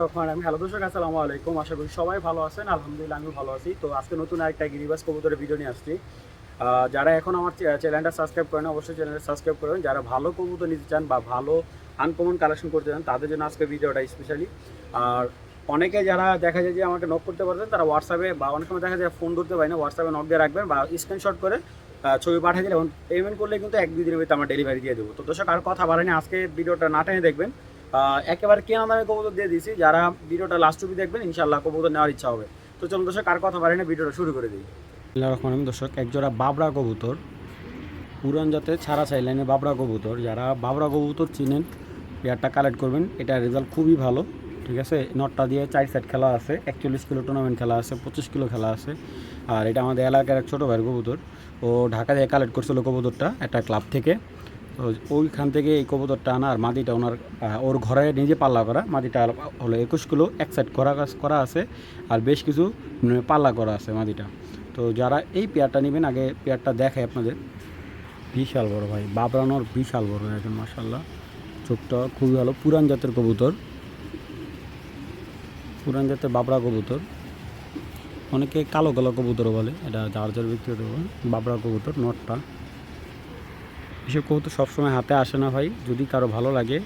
আমি হ্যালো দর্শক, আসসালামু আলাইকুম। আশা করি সবাই ভালো আছেন। আলহামদুলিল্লাহ আমিও ভালো আছি। তো আজকে নতুন আরেকটা গিরিবাজ কবুতরের ভিডিও নিয়ে আসছি। যারা এখন আমার চ্যানেলটা সাবস্ক্রাইব করেন অবশ্যই চ্যানেলটা সাবস্ক্রাইব করবেন। যারা ভালো কবুতর নিতে চান বা ভালো আনকমন কালেকশন করতে চান তাদের জন্য আজকে ভিডিওটা স্পেশালি। আর অনেকে যারা দেখা যায় যে আমাকে নক করতে পারবেন তারা হোয়াটসঅ্যাপে বা অনেক সময় দেখা যায় ফোন ধরতে পারি না, হোয়াটসঅ্যাপে নক দিয়ে রাখবেন বা স্ক্রিনশট করে ছবি পাঠিয়ে দিলে এবং পেমেন্ট করলে কিন্তু 1-2 দিনের ভিতরে আমরা ডেলিভারি দিয়ে দেবো। তো দর্শক আর কথা বাড়ানি, আজকে ভিডিওটা না টেনে দেখবেন। একেবারে কেনা দামে কবুতর দিয়ে দিয়েছি। যারা ভিডিওটা লাস্ট অবধি দেখবেন ইনশাআল্লাহ কবুতর নেওয়ার ইচ্ছা হবে। তো চলুন দর্শক আর কথা বাড়ি না, ভিডিওটা শুরু করে দিই। আল্লাহ রহমান দর্শক, একজোড়া বাবরা কবুতর, পুরান জাতের ছাড়া চাই লাইনে বাবরা কবুতর। যারা বাবরা কবুতর চিনেন পেয়ারটা কালেক্ট করবেন, এটা রেজাল্ট খুবই ভালো। ঠিক আছে, নটটা দিয়ে 4 সেট খেলা আছে, 41 কিলো টুর্নামেন্ট খেলা আছে, 25 কিলো খেলা আছে। আর এটা আমাদের এলাকার এক ছোটো ভাইয়ের কবুতর, ও ঢাকা থেকে কালেক্ট করছিল কবুতরটা একটা ক্লাব থেকে। তো ওইখান থেকে এই কবুতরটা আনা, আর মাদিটা ওনার ওর ঘরে নিজে পাল্লা করা। মাদিটা হলো 21 কিলো, এক সাইড করা আছে, আর বেশ কিছু পাল্লা করা আছে মাদিটা। তো যারা এই পেয়ারটা নেবেন, আগে পেয়ারটা দেখায় আপনাদের। বিশাল বড় ভাই, বাবরানোর বিশাল বড় একজন, মাশাল্লাহ। চোখটা খুবই ভালো, পুরান জাতের কবুতর, পুরান জাতের বাবরা কবুতর। অনেকে কালো কালো কবুতরও বলে, এটা যার যার ব্যক্তিগত। বাবরা কবুতর নটটা, এসব কবুতর সবসময় হাতে আসে না ভাই। যদি কারো ভালো লাগে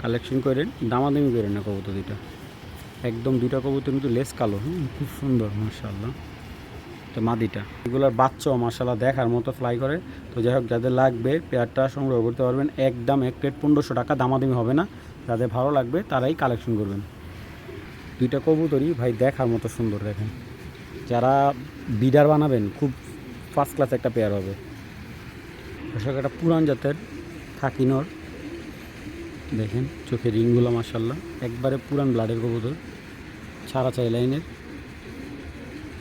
কালেকশন করেন, দামাদামি করেন না কবুতর দুইটা। একদম দুইটা কবুতর কিন্তু লেস কালো, খুব সুন্দর মাশাআল্লাহ। তো মাদিটা, এগুলোর বাচ্চাও মাশাআল্লাহ দেখার মতো ফ্লাই করে। তো যাই হোক, যাদের লাগবে পেয়ারটা সংগ্রহ করতে পারবেন। একদম এক প্লেট 1500 টাকা, দামাদামি হবে না। যাদের ভালো লাগবে তারাই কালেকশন করবেন। দুইটা কবুতরই ভাই দেখার মতো সুন্দর। দেখেন, যারা বিডার বানাবেন খুব ফার্স্ট ক্লাস একটা পেয়ার হবে। একটা পুরান জাতের খাকিনর, দেখেন চোখের রিংগুলো মাশাআল্লাহ একবারে পুরান ব্লাডের কবুতর, ছাড়া চাই লাইনের,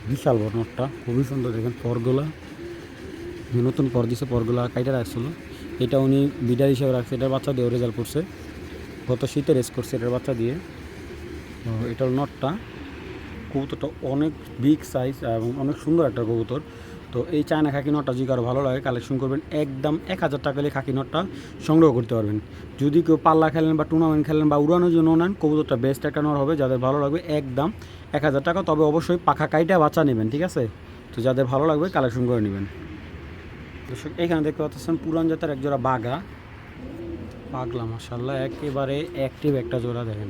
বিশাল বড় নটটা, খুবই সুন্দর। দেখেন পরগুলা, নতুন পর দিছে, পরগুলা কাইটা রাখছিল। এটা উনি বিডার হিসেবে রাখছে, এটার বাচ্চা দিয়ে রেজাল্ট করছে, গত শীতে রেস করছে এটার বাচ্চা দিয়ে। এটার নটটা, কবুতরটা অনেক বিগ সাইজ এবং অনেক সুন্দর একটা কবুতর। তো এই চায়না খাকি নটটা যদি কারো ভালো লাগে কালেকশন করবেন, একদম 1000 টাকা হলে খাকি নটটা সংগ্রহ করতে পারবেন। যদি কেউ পাল্লা খেলেন বা টুর্নামেন্ট খেলেন বা উড়ানোর জন্য নেন, কবুতরটা বেস্ট একটা নর হবে। যাদের ভালো লাগবে একদম 1000 টাকা, তবে অবশ্যই পাখা কাইটা বাচ্চা নেবেন, ঠিক আছে? তো যাদের ভালো লাগবে কালেকশন করে নেবেন। দর্শক, এখানে দেখতে পাচ্ছেন পুরান জাতের একজোড়া বাঘা, পাগলা মাশাআল্লাহ একেবারে অ্যাক্টিভ একটা জোড়া। দেখেন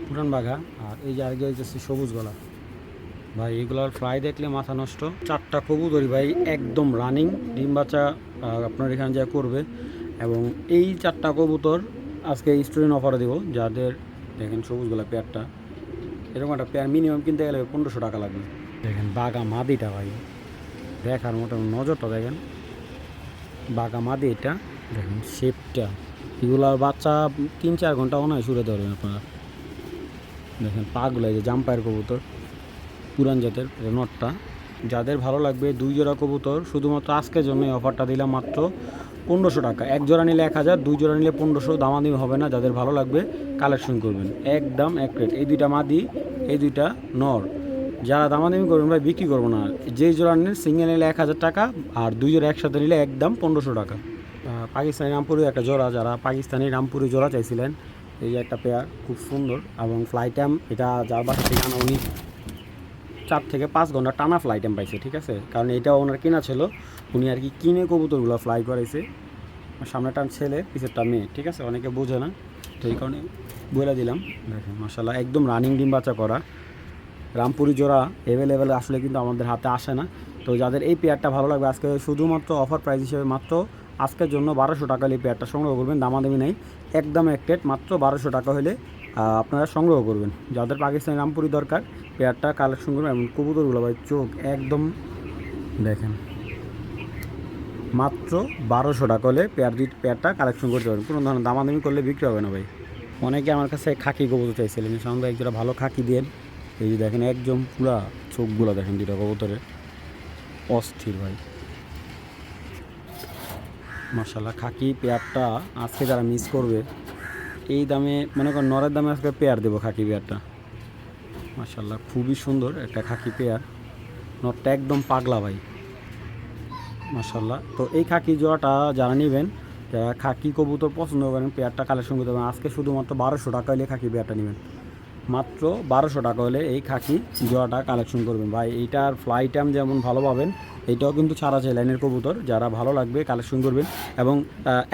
পুরান বাঘা। আর এই যে আগে হচ্ছে সবুজ গলা ভাই, এগুলোর ফ্লাই দেখলে মাথা নষ্ট। 4টা কবুতরই ভাই একদম রানিং, ডিম বাচ্চা আপনার এখানে যা করবে। এবং এই 4টা কবুতর আজকে স্টুডেন্ট অফারে দেবো যাদের, দেখেন সবুজ গলা পেয়ারটা, এরকম একটা পেয়ার মিনিমাম কিনতে গেলে 1500 টাকা লাগবে। দেখেন বাঘা মাদিটা ভাই দেখার মতো, নজরটা দেখেন, বাঘা মাদি এটা। দেখেন শেপটা, এগুলার বাচ্চা 3-4 ঘন্টা অনায় শুরু ধরবেন আপনারা। দেখেন পাগুলো, এই যে জাম্পায়ের কবুতর, পুরান জাতের নটটা। যাদের ভালো লাগবে 2 জোড়া কবুতর, শুধুমাত্র আজকের জন্য এই অফারটা দিলাম মাত্র 1500 টাকা। 1 জোড়া নিলে 1000, 2 জোড়া নিলে 1500, দামাদামি হবে না। যাদের ভালো লাগবে কালেকশন করবেন, একদম এক রেট। এই 2টা মাদি, এই 2টা নর। যারা দামাদামি করবেন ভাই বিক্রি করবো না। যেই জোড়া নেন সিঙ্গেল নিলে 1000 টাকা, আর 2 জোড়া একসাথে নিলে একদম 1500 টাকা। পাকিস্তানি রামপুরি একটা জোড়া, যারা পাকিস্তানি রামপুরি জোড়া চাইছিলেন, এই যে একটা পেয়ার খুব সুন্দর এবং ফ্লাই টাইম, এটা যার বাসা থেকে আনা উনি 4 থেকে 5 ঘন্টা টানা ফ্লাই টাইম পাইছে, ঠিক আছে? কারণ এটা ওনার কেনা ছিল, উনি আর কি কিনে কবুতরগুলো ফ্লাই করাইছে। সামনেটা ছেলে, পিছেরটা মেয়ে, ঠিক আছে? অনেকে বোঝে না, তো এই কারণে বলে দিলাম। দেখেন মাশাআল্লাহ একদম রানিং ডিম বাচ্চা করা রামপুরি জোড়া অ্যাভেলেবেল আসলে কিন্তু আমাদের হাতে আসে না। তো যাদের এই পেয়ারটা ভালো লাগবে, আজকে শুধুমাত্র অফার প্রাইস হিসেবে মাত্র আজকের জন্য 1200 টাকা হলে এই পেয়ারটা সংগ্রহ করবেন। দামাদামি নেই, একদম এক রেট, মাত্র 1200 টাকা হলে আপনারা সংগ্রহ করবেন। যাদের পাকিস্তানি রামপুরি দরকার, পেয়ারটা কালেকশন করবেন। এবং কবুতরগুলো ভাই চোখ একদম, দেখেন মাত্র 1200 টাকা হলে পেয়ারটা কালেকশন করতে পারবেন। কোনো ধরনের দামাদামি করলে বিক্রি হবে না ভাই। অনেকে আমার কাছে খাকি কবুতর চাইছিলেন, সামনে এক জোড়া ভালো খাকি দেন। এই যে দেখেন একদম পুরা চোখগুলো দেখেন, 2টা কবুতরে অস্থির ভাই মাশাআল্লাহ। খাকি পেয়ারটা আজকে যারা মিস করবে, এই দামে মনে করেন নরের দামে আজকে পেয়ার দেবো খাকি পেয়ারটা। মাশাআল্লাহ খুবই সুন্দর একটা খাকি পেয়ার, নটটা একদম পাগলা ভাই মাশাআল্লাহ। তো এই খাকি জোড়াটা যারা নেবেন যারা খাকি কবুতর পছন্দ করেন পেয়ারটা কালেকশন করতে পারেন। আজকে শুধুমাত্র 1200 টাকা হলে খাকি পেয়ারটা নেবেন, মাত্র 1200 টাকা হলে এই খাকি জোড়াটা কালেকশন করবেন ভাই। এইটার ফ্লাই টাইম যেমন ভালো পাবেন, এইটাও কিন্তু ছাড়া আছে লাইনের কবুতর, যারা ভালো লাগবে কালেকশন করবেন। এবং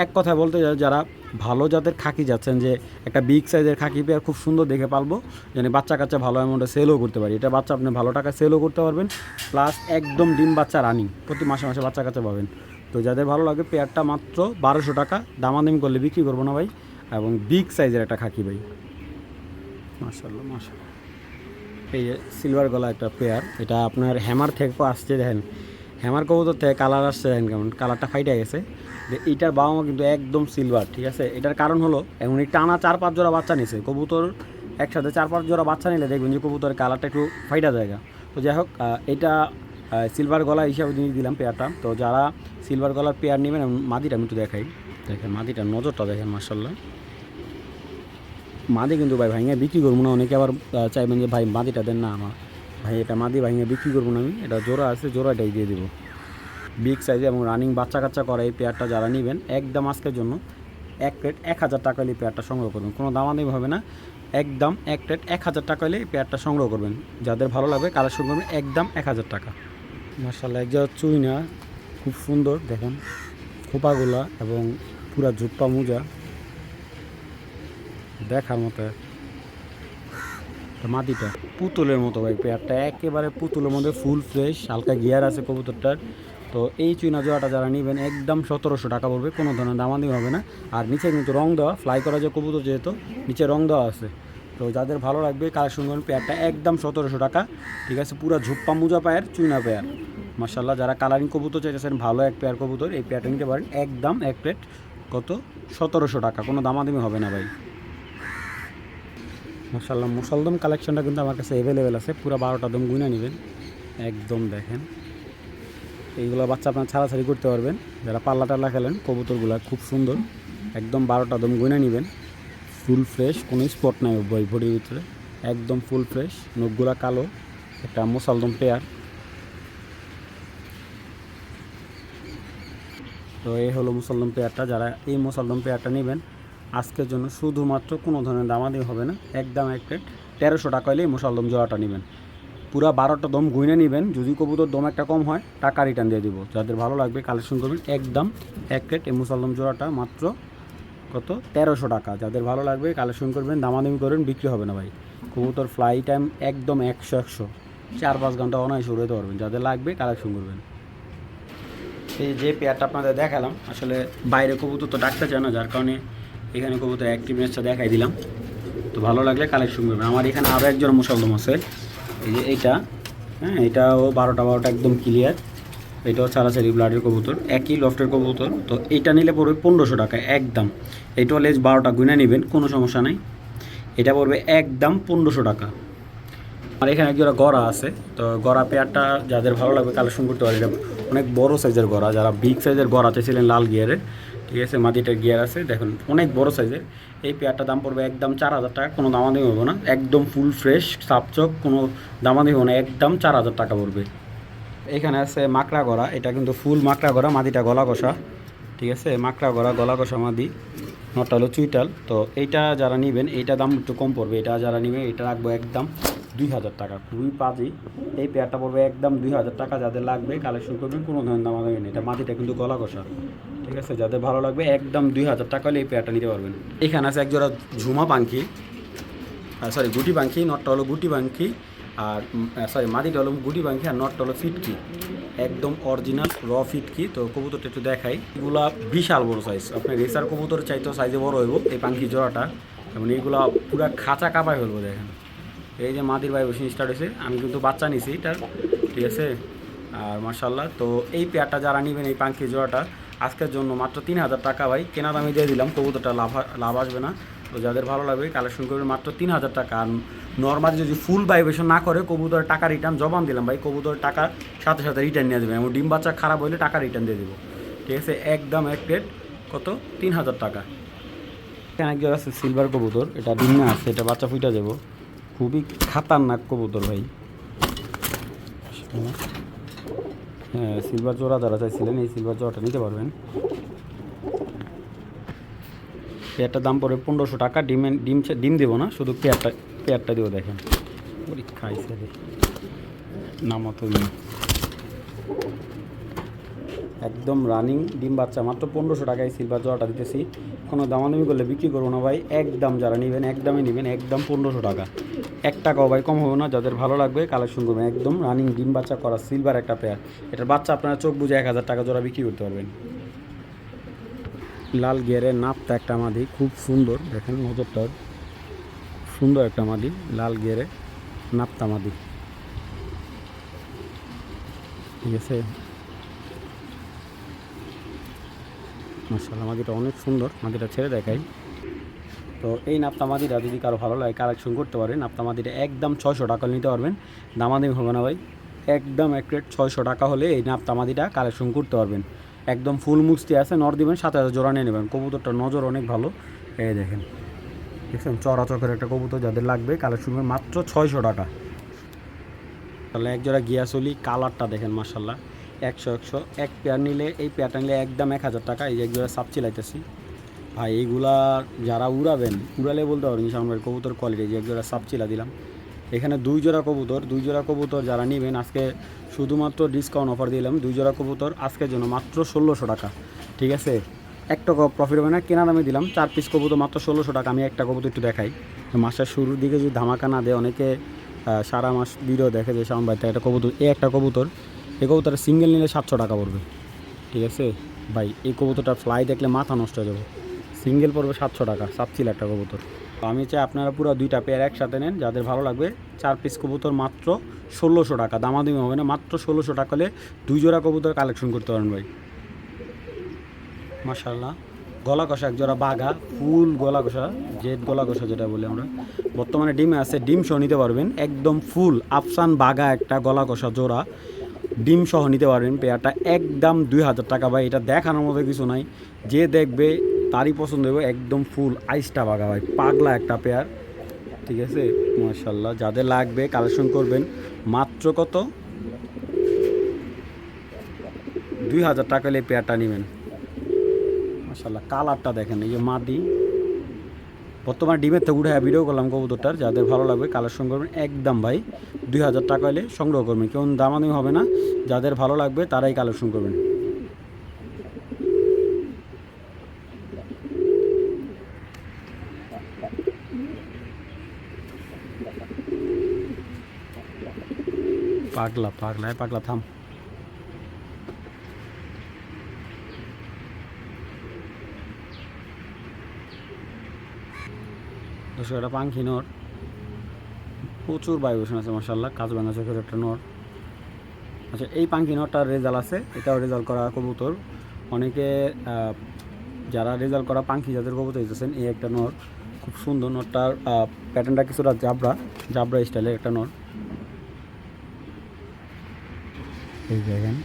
এক কথা বলতে যারা ভালো জাতের খাকি যাচ্ছেন, যে একটা বিগ সাইজের খাকি পেয়ার খুব সুন্দর দেখে পালবো, মানে বাচ্চা কাচ্চা ভালো অ্যামাউন্টে সেলও করতে পারি, এটা বাচ্চা আপনি ভালো টাকা সেলও করতে পারবেন, প্লাস একদম ডিম বাচ্চা রানিং, প্রতি মাসে মাসে বাচ্চা কাচ্চা পাবেন। তো যাদের ভালো লাগে পেয়ারটা মাত্র 1200 টাকা, দামাদামি করলে বিক্রি করবো না ভাই। এবং বিগ সাইজের একটা খাকি ভাই, মাশাআল্লাহ মাশাআল্লাহ। এই যে সিলভার গলা একটা পেয়ার, এটা আপনার হ্যামার থেকেও আসছে, দেখেন হ্যামার কবুতর থেকে কালার আসছে, দেখেন কেমন কালারটা ফাইটে গেছে। যে এইটার বাবা মা কিন্তু একদম সিলভার, ঠিক আছে। এটার কারণ হলো এমন টানা 4-5 জোড়া বাচ্চা নিছে কবুতর, একসাথে 4-5 জোড়া বাচ্চা নিলে দেখবেন যে কবুতরের কালারটা একটু ফাইটা জায়গা। তো যাই হোক, এটা সিলভার গলা হিসাবে জিনিস দিলাম পেয়ারটা। তো যারা সিলভার গলার পেয়ার নেবেন, মাদিটা আমি একটু দেখাই, দেখেন মাদিটার নজরটা দেখেন মাশাআল্লাহ। মাদি কিন্তু ভাই ভাইঙে বিক্রি করবো না, অনেকে আবার চাইবেন যে ভাই মাদিটা দেন না আমার, ভাই এটা মাদি ভাইঙে বিক্রি করবো না আমি, এটা জোড়া আছে জোড়াটাই দিয়ে দেবো। বিগ সাইজ এবং রানিং বাচ্চা কাচ্চা করা এই পেয়ারটা যারা নেবেন, একদম আজকের জন্য এক প্লেট 1000 টাকা হলে এই পেয়ারটা সংগ্রহ করবেন, কোনো দামাদামি হবে না, একদম এক প্লেট 1000 টাকা হলে এই পেয়ারটা সংগ্রহ করবেন। যাদের ভালো লাগবে কালেকশন করবেন, একদম 1000 টাকা। মাশাআল্লাহ, এক জায়গা চুইনা খুব সুন্দর দেখেন, খোপাগুলা এবং পুরা জুপ্পা মোজা দেখার মতো। মাটিটা পুতুলের মতো ভাই, পেয়ারটা একেবারে পুতুলের মধ্যে, ফুল ফ্রেশ, হালকা গিয়ার আছে কবুতরটার। তো এই চুইনা জোড়াটা যারা নেবেন, একদম 1700 টাকা পড়বে, কোনো ধরনের দামাদামি হবে না। আর নিচে কিন্তু রং দেওয়া, ফ্লাই করা যে কবুতর যেহেতু নিচে রং দেওয়া আছে। তো যাদের ভালো লাগবে কালেকশন করবেন, পেয়ারটা একদম 1700 টাকা, ঠিক আছে। পুরো ঝুপ্পা মুজা পায়ের চুইনা পেয়ার, মাশাআল্লাহ। যারা কালারিং কবুতর চাইতেছেন ভালো এক পেয়ার কবুতর, এই পেয়ারটা নিতে পারেন, একদম এক প্লেট কত 1700 টাকা, কোনো দামাদামি হবে না ভাই। মাশাআল্লাহ, মুসলদম কালেকশনটা কিন্তু আমার কাছে অ্যাভেলেবেল আছে, পুরো 12টা দম গুনে নেবেন, একদম দেখেন এইগুলো বাচ্চা আপনার ছাড়াছাড়ি করতে পারবেন। যারা পাল্লা টাল্লা খেলেন, কবুতরগুলো খুব সুন্দর, একদম 12টা দম গুনে নেবেন, ফুল ফ্রেশ, কোনো স্পট নাই বডির ভিতরে, একদম ফুল ফ্রেশ, নখগুলা কালো, একটা মুসলদম পেয়ার। তো এই হলো মুসলদম পেয়ারটা, যারা এই মুসলদম পেয়ারটা নেবেন আজকের জন্য শুধুমাত্র, কোনো ধরনের দামাদামি হবে না, একদম এক প্লেট 1300 টাকা হলে এই মুসলদম জোড়াটা নেবেন, পুরা 12টা দম গুইনে নেবেন। যদি কবুতর দম একটা কম হয় টাকা রিটার্ন দিয়ে দিব। যাদের ভালো লাগবে কালেকশন করবেন, একদম এক প্লেট এই মুসলদম জোড়াটা মাত্র কত 1300 টাকা। যাদের ভালো লাগবে কালেকশন করবেন, দামাদামি করবেন, বিক্রি হবে না ভাই। কবুতর ফ্লাই টাইম একদম 100 4-5 ঘন্টা অনায়াসে উড়াইতে পারবেন। যাদের লাগবে কালেকশন করবেন। এই যে পেয়ারটা আপনাদের দেখালাম, আসলে বাইরে কবুতর তো ডাকতে চায় না, যার কারণে এখানে কবুতর অ্যাক্টিভনেসটা দেখাই দিলাম। তো ভালো লাগলে কালেকশন করবেন। আমার এখানে আরও একজন মুসলদম আছে, এই যে এইটা, হ্যাঁ এটাও 12টা একদম ক্লিয়ার, এটাও ছাড়াছাড়ি ব্লাডের কবুতর, একই লফটের কবুতর। তো এইটা নিলে পড়বে 1500 টাকা একদম, এইটাও লেজ 12টা গুনে নেবেন, কোনো সমস্যা নাই, এটা পড়বে একদম 1500 টাকা। আর এখানে একজোড়া গড়া আছে, তো গড়া পেয়ারটা যাদের ভালো লাগবে কালেকশন করতে পারে, এটা অনেক বড় সাইজের গড়া, যারা বিগ সাইজের গড়া চাইছিলেন লাল গিয়ারের, ঠিক আছে, মাটিটার গিয়ার আছে, দেখুন অনেক বড় সাইজের। এই পেয়ারটা দাম পড়বে একদম 4000 টাকা, কোনো দামাদামি হবে না, একদম ফুল ফ্রেশ সাপচক, কোনো দামাদামি হবে না, একদম 4000 টাকা পড়বে। এখানে আছে মাকড়া গড়া, এটা কিন্তু ফুল মাকড়া গড়া, মাদিটা গলা কষা, ঠিক আছে, মাকড়া গড়া গলা কষা মাদি, নটটা হলো চুইটাল। তো এইটা যারা নেবেন, এইটা দাম একটু কম পড়বে, এটা যারা নেবেন এটা রাখবো একদম 2000 টাকা, খুবই পাজি। এই পেয়ারটা পড়বে একদম 2000 টাকা। যাদের লাগবে কালেকশন করবেন, কোনো ধরনের দামাদামি নেই, এটা মাটিটা কিন্তু গলা কষা, ঠিক আছে। যাদের ভালো লাগবে একদম 2000 টাকা হলে এই পেয়ারটা নিতে পারবেন। এখানে আছে একজোড়া ঝুমা পাখি, সরি গুটি পাখি, নটটা হলো গুটি পাখি, আর সরি মাদিটা হলো গুটি পাখি, আর নটটা হলো ফিটকি, একদম অরিজিনাল র ফিটকি। তো কবুতরটা একটু দেখাই, এগুলা বিশাল বড় সাইজ, আপনি রেসার কবুতর চাইতেও সাইজে বড় হইব এই পাখি জোড়াটা, এবং এইগুলা পুরা খাঁচা কাপাই ফেলবো দেখেন। এই যে মাদির ভাইব্রেশন স্টার্ট হয়েছে, আমি কিন্তু বাচ্চা নিছি এটার, ঠিক আছে। আর মার্শাল্লাহ, তো এই পেয়ারটা যারা নেবেন এই পাখি জোড়াটা আজকের জন্য মাত্র 3000 টাকা ভাই, কেনা দামে দিয়ে দিলাম, কবুতরটা লাভ আসবে না। তো যাদের ভালো লাগবে কালেকশন করবে মাত্র 3000 টাকা। আর নর্মালি যদি ফুল ভাইব্রেশন না করে কবুতরের টাকা রিটার্ন জবান দিলাম ভাই, কবুতরের টাকা সাথে সাথে রিটার্ন নিয়ে দেবেন, এবং ডিম বাচ্চা খারাপ হলে টাকা রিটার্ন দিয়ে দেবো, ঠিক আছে। একদম এক প্লেট কত 3000 টাকা। এখানে একজন আছে সিলভার কবুতর, এটা ডিমে আছে, এটা বাচ্চা ফুটা যাবো, খুবই খাতারনাক কবুতর ভাই। হ্যাঁ সিলভার জোড়া যারা চাইছিলেন এই সিলভার জোড়াটা নিতে পারবেন। পেয়ারটার দাম পড়বে 1500 টাকা। ডিম দেবো না, শুধু পেয়ারটা দেবো। দেখেন পরীক্ষা আইসে নামা তো একদম রানিং ডিম বাচ্চা, মাত্র 1500 টাকায় সিলভার জোড়াটা দিতেছি। কোনো দামাদামি করলে বিক্রি করবো না ভাই, একদম যারা নেবেন একদমই নেবেন, একদম 1500 টাকা। 1 টাকাও ভাই কম হবে না। যাদের ভালো লাগবে কালেকশন করবেন। একদম রানিং ডিম বাচ্চা করা সিলভার একটা পেয়ার। এটার বাচ্চা আপনারা চোখ বুঝে 1000 টাকা জোড়া বিক্রি করতে পারবেন। লাল গিয়ারের নাপটা একটা মাদি, খুব সুন্দর। দেখেন নজরটা সুন্দর একটা মাদি, লাল গিয়ারে নাপতা মাদি, ঠিক আছে। মাশাআল্লাহ মাদিটা অনেক সুন্দর, মাদিটা ছেড়ে দেখাই। তো এই নাপ্তা মাদিটা যদি কারো ভালো লাগে কালেকশন করতে পারেন। নাপ্তা মাদিটা একদম 600 টাকা নিতে পারবেন, দামাদামি হবে না ভাই। একদম এক রেট 600 টাকা হলে এই নাপ্তা মাদিটা কালেকশন করতে পারবেন। একদম ফুল মুক্তি আছে, নর দিবেন 7000 জোড়া নিয়ে নেবেন। কবুতরটার নজর অনেক ভালো, এই দেখেন দেখছেন চড়াচকের একটা কবুতর। যাদের লাগবে কালেকশন করবেন মাত্র 600 টাকা। তাহলে এক জোড়া গিয়াসলি কালারটা দেখেন মাশাআল্লাহ 100 এক পেয়ার নিলে, এই পেয়ারটা নিলে একদম 1000 টাকা। এই যে এক জোড়া সাপ চিলাইতেছি ভাই, এইগুলা যারা উড়ালে বলতে পারবেন সামনের কবুতর কোয়ালিটি। যে এক জোড়া সাপ চিলা দিলাম। এখানে 2 জোড়া কবুতর যারা নেবেন আজকে শুধুমাত্র ডিসকাউন্ট অফার দিলাম। 2 জোড়া কবুতর আজকের জন্য মাত্র 1600 টাকা, ঠিক আছে। 1 টাকা প্রফিট হবে না, কেনা দামে দিলাম। 4 পিস কবুতর মাত্র 1600 টাকা। আমি একটা কবুতর একটু দেখাই। মাসের শুরুর দিকে যদি ধামাকা না দেয়, অনেকে সারা মাস ভিডিও দেখে যে সামন বাড়িতে একটা কবুতর, একটা কবুতর, এই কবুতরটা সিঙ্গেল নিলে 700 টাকা পড়বে, ঠিক আছে ভাই। এই কবুতরটা ফ্লাই দেখলে মাথা নষ্ট হয়ে যাবে। সিঙ্গেল পড়বে 700 টাকা, সাপচিল একটা কবুতর। তো আমি চাই আপনারা পুরো 2টা পেয়ার একসাথে নেন। যাদের ভালো লাগবে 4 পিস কবুতর মাত্র 1600 টাকা, দামাদামি হবে না। মাত্র 1600 টাকা হলে 2 জোড়া কবুতর কালেকশন করতে পারেন ভাই। মাশাআল্লাহ গলা কষা এক জোড়া বাঘা, ফুল গলা কষা, জেড গলা কষা যেটা বলি আমরা, বর্তমানে ডিমে আছে। ডিম সহ নিতে পারবেন, একদম ফুল আফসান বাঘা একটা গলা কষা জোড়া, ডিম সহ নিতে পারবেন। পেয়ারটা একদম 2000 টাকা ভাই। এটা দেখানোর মতো কিছু নাই, যে দেখবে তারই পছন্দ হবে। একদম ফুল আইসটা বাঘা ভাই, পাগলা একটা পেয়ার, ঠিক আছে। মাশাআল্লাহ যাদের লাগবে কালেকশন করবেন। মাত্র কত 2000 টাকা হলে পেয়ারটা নেবেন। মাশাআল্লাহ কালারটা দেখেন, এই যে মাদি বর্তমানে ডিমের থেকে উঠে ভিডিও করলাম কবুতরটার। যাদের ভালো লাগবে কালেকশন করবেন একদম ভাই 2000 টাকা হলে সংগ্রহ করবেন, কেউ দামাদামি হবে না। যাদের ভালো লাগবে তারাই কালেকশন করবেন। পাগলা থাম। দর্শক একটা পাখি নর, প্রচুর ভাইব্রেশন আছে মাশাআল্লাহ, কাজ ভাঙা চোখের একটা নর। আচ্ছা এই পাখি নরটার রেজাল্ট আছে, এটাও রেজাল্ট করা কবুতর। অনেকে যারা রেজাল্ট করা পাখি যাদের কবুতর দিতেছেন, এই একটা নর খুব সুন্দর। নরটার প্যাটার্নটা কিছুটা জাবরা স্টাইলের একটা নর। এই দেখেন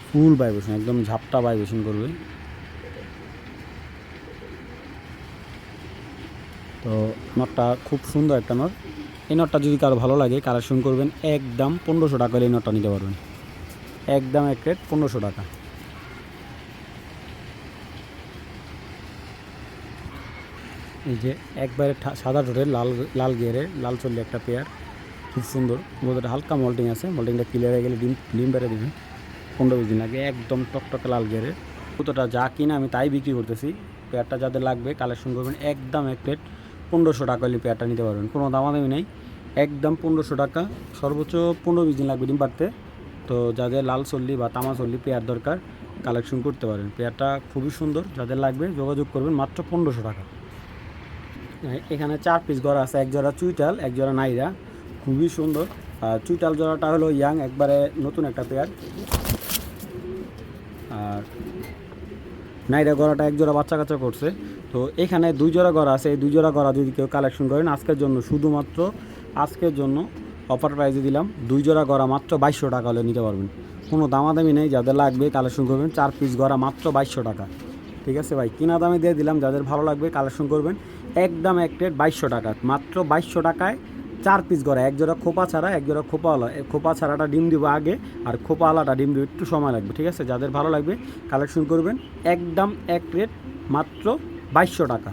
ফুল ভাইব্রেশন, একদম ঝাপটা ভাইব্রেশন করবে। তো নটটা খুব সুন্দর একটা নট। এই নটটা যদি কারো ভালো লাগে কালেকশন করবেন একদম 1500 টাকা হলে এই নটটা নিতে পারবেন। একদম এক রেট 1500 টাকা। এই যে একবারে সাদা ঠোঁটের লাল গিয়ারের লাল চল্লি একটা পেয়ার, খুব সুন্দর। বোধহয় হালকা মল্টিং আছে, মল্টিংটা ক্লিয়ার হয়ে গেলে ডিম বেড়ে দেবে। 15-20 দিন লাগে। একদম টকটকে লাল গিয়ারের কতটা যা কিনা আমি তাই বিক্রি করতেছি। পেয়ারটা যাদের লাগবে কালেকশন করবেন একদম এক রেট 1500 টাকা হলে পেয়ারটা নিতে পারবেন, কোনো দামাদামি নেই। একদম 1500 টাকা, সর্বোচ্চ 15-20 দিন লাগবে ডিম পাড়তে। তো যাদের লাল চল্লি বা তামা চল্লি পেয়ার দরকার কালেকশন করতে পারেন। পেয়ারটা খুবই সুন্দর, যাদের লাগবে যোগাযোগ করবেন মাত্র 1500 টাকা। এখানে 4 পিস গড়া আছে, এক জোড়া চুইটাল, এক জোড়া নাইরা, খুবই সুন্দর। চুইটাল জোড়াটা হলো ইয়াং, একবারে নতুন একটা পেয়ার। আর নাইরা গড়াটা এক জোড়া বাচ্চা কাচ্চা করছে। তো এখানে 2 জোড়া গড়া আছে। এই 2 জোড়া গড়া যদি কেউ কালেকশন করেন আজকের জন্য, শুধুমাত্র আজকের জন্য অফার প্রাইসে দিলাম। 2 জোড়া গড়া মাত্র 2200 টাকা হলে নিতে পারবেন, কোনো দামাদামি নেই। যাদের লাগবে কালেকশন করবেন। 4 পিস গড়া মাত্র 2200 টাকা, ঠিক আছে ভাই। কিনা দামে দিয়ে দিলাম, যাদের ভালো লাগবে কালেকশন করবেন একদম এক রেট 2200 টাকা। মাত্র 2200 টাকায় 4 পিস গড়া, এক জোড়া খোপা ছাড়া, এক জোড়া খোপাওয়ালা। খোপা ছাড়াটা ডিম দিব আগে, আর খোপাওয়ালাটা ডিম দিব একটু সময় লাগবে, ঠিক আছে? যাদের ভালো লাগবে কালেকশন করবেন। একদম এক রেট মাত্র 2200 টাকা।